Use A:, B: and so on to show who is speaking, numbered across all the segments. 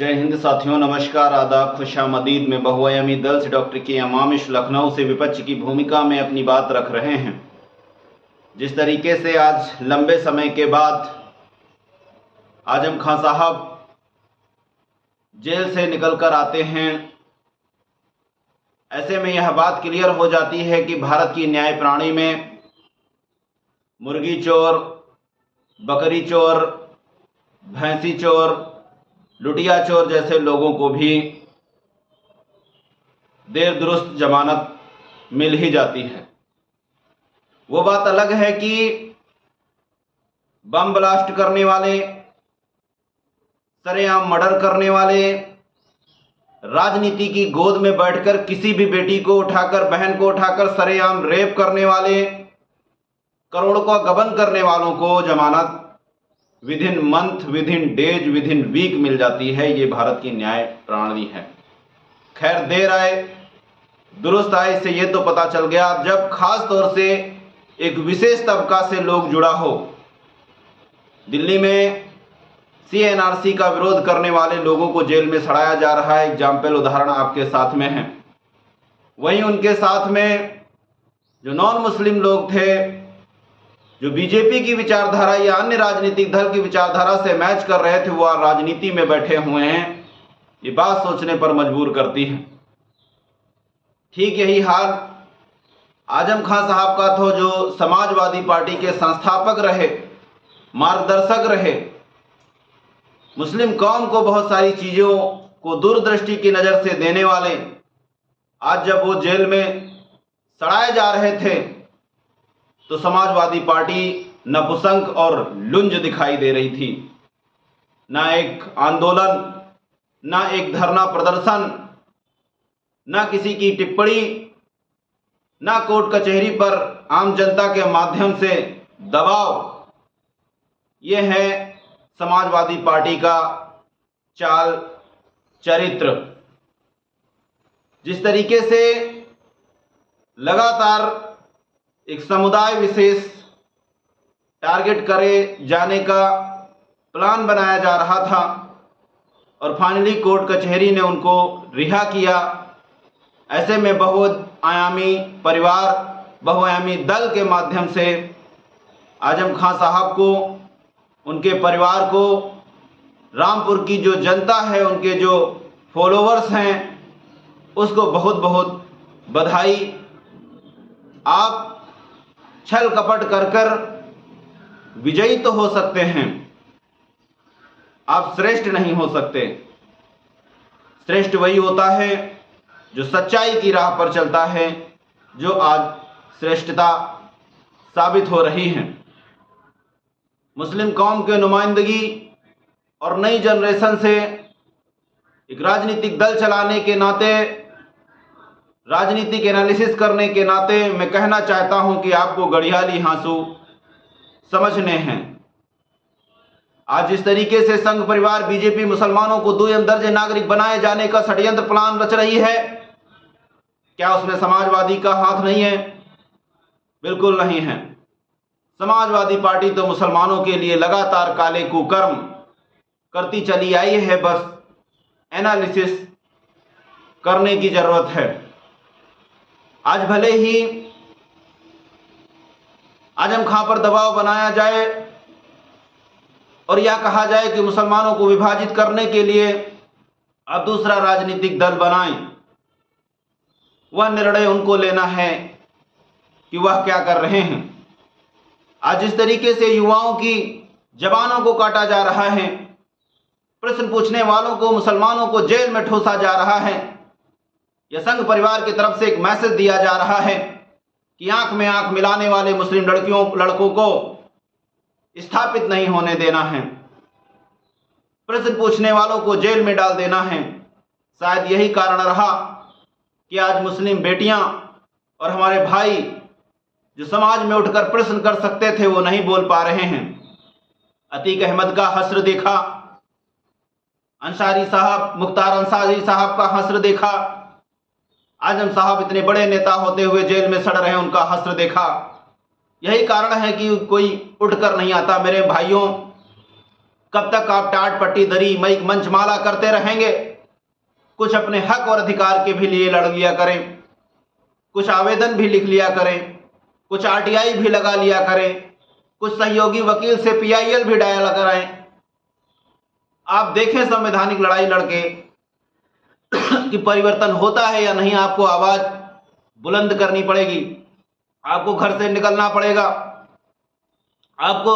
A: जय हिंद साथियों, नमस्कार, आदाब, खुशामदीद। में बहुआयामी दल से डॉक्टर के अमामिश लखनऊ से विपक्ष की भूमिका में अपनी बात रख रहे हैं। जिस तरीके से आज लंबे समय के बाद आजम खां साहब जेल से निकलकर आते हैं, ऐसे में यह बात क्लियर हो जाती है कि भारत की न्याय प्रणाली में मुर्गी चोर, बकरी चोर, भैंसी चोर, लुटिया चोर जैसे लोगों को भी देर दुरुस्त जमानत मिल ही जाती है। वो बात अलग है कि बम ब्लास्ट करने वाले, सरेआम मर्डर करने वाले, राजनीति की गोद में बैठकर किसी भी बेटी को उठाकर, बहन को उठाकर सरेआम रेप करने वाले, करोड़ों का गबन करने वालों को जमानत within month, within days, within week मिल जाती है। ये भारत की न्याय प्रणाली है। खैर, देर आए दुरुस्त आए से ये तो पता चल गया जब खास तौर से एक विशेष तबका से लोग जुड़ा हो। दिल्ली में CNRC का विरोध करने वाले लोगों को जेल में सड़ाया जा रहा है। एग्जाम्पल उदाहरण आपके साथ में है। वहीं उनके साथ में जो नॉन मुस्लिम लोग थे, जो बीजेपी की विचारधारा या अन्य राजनीतिक दल की विचारधारा से मैच कर रहे थे, वो राजनीति में बैठे हुए हैं। ये बात सोचने पर मजबूर करती है। ठीक यही हाल आजम खां साहब का था, जो समाजवादी पार्टी के संस्थापक रहे, मार्गदर्शक रहे, मुस्लिम कौम को बहुत सारी चीज़ों को दूरदृष्टि की नज़र से देने वाले। आज जब वो जेल में सड़ाए जा रहे थे तो समाजवादी पार्टी नपुंसक और लुंज दिखाई दे रही थी। ना एक आंदोलन, ना एक धरना प्रदर्शन, ना किसी की टिप्पणी, ना कोर्ट कचहरी पर आम जनता के माध्यम से दबाव। ये है समाजवादी पार्टी का चाल चरित्र। जिस तरीके से लगातार एक समुदाय विशेष टारगेट करे जाने का प्लान बनाया जा रहा था और फाइनली कोर्ट कचहरी ने उनको रिहा किया। ऐसे में बहुआयामी परिवार, बहुआयामी दल के माध्यम से आजम खां साहब को, उनके परिवार को, रामपुर की जो जनता है, उनके जो फॉलोवर्स हैं, उसको बहुत बहुत बधाई। आप छल कपट कर विजयी तो हो सकते हैं, आप श्रेष्ठ नहीं हो सकते। श्रेष्ठ वही होता है जो सच्चाई की राह पर चलता है, जो आज श्रेष्ठता साबित हो रही है। मुस्लिम कौम के नुमाइंदगी और नई जनरेशन से एक राजनीतिक दल चलाने के नाते, राजनीतिक एनालिसिस करने के नाते मैं कहना चाहता हूं कि आपको गड़ियाली हाँसू समझने हैं। आज जिस तरीके से संघ परिवार बीजेपी मुसलमानों को दुय्यम दर्जे नागरिक बनाए जाने का षड्यंत्र प्लान रच रही है, क्या उसमें समाजवादी का हाथ नहीं है? बिल्कुल नहीं है। समाजवादी पार्टी तो मुसलमानों के लिए लगातार काले कुकर्म करती चली आई है। बस एनालिसिस करने की जरूरत है। आज भले ही आजम खां पर दबाव बनाया जाए और यह कहा जाए कि मुसलमानों को विभाजित करने के लिए अब दूसरा राजनीतिक दल बनाएं, वह निर्णय उनको लेना है कि वह क्या कर रहे हैं। आज जिस तरीके से युवाओं की जवानों को काटा जा रहा है, प्रश्न पूछने वालों को, मुसलमानों को जेल में ठूसा जा रहा है, यह संघ परिवार की तरफ से एक मैसेज दिया जा रहा है कि आंख में आंख मिलाने वाले मुस्लिम लड़कों को स्थापित नहीं होने देना है, प्रश्न पूछने वालों को जेल में डाल देना है। शायद यही कारण रहा कि आज मुस्लिम बेटियां और हमारे भाई जो समाज में उठकर प्रश्न कर सकते थे, वो नहीं बोल पा रहे हैं। अतीक अहमद का हश्र देखा, अंसारी साहब, मुख्तार अंसारी साहब का हश्र देखा, आजम साहब इतने बड़े नेता होते हुए जेल में सड़ रहे हैं, उनका हश्र देखा। यही कारण है कि कोई उठकर नहीं आता। मेरे भाइयों, कब तक आप टाट पट्टी दरी मई मंचमाला करते रहेंगे? कुछ अपने हक और अधिकार के भी लिए लड़ लिया करें, कुछ आवेदन भी लिख लिया करें, कुछ आरटीआई भी लगा लिया करें, कुछ सहयोगी वकील से पीआईएल भी डायल कराएं। आप देखें संवैधानिक लड़ाई लड़के कि परिवर्तन होता है या नहीं। आपको आवाज बुलंद करनी पड़ेगी, आपको घर से निकलना पड़ेगा। आपको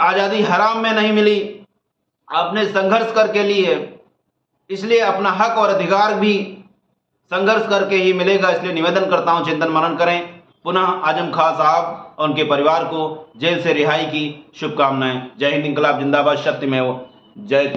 A: आजादी हराम में नहीं मिली, आपने संघर्ष करके ली है, इसलिए अपना हक और अधिकार भी संघर्ष करके ही मिलेगा। इसलिए निवेदन करता हूं, चिंतन मनन करें। पुनः आजम खां साहब और उनके परिवार को जेल से रिहाई की शुभकामनाएं। जय हिंद, इंकलाब जिंदाबाद, सत्यमेव जयते।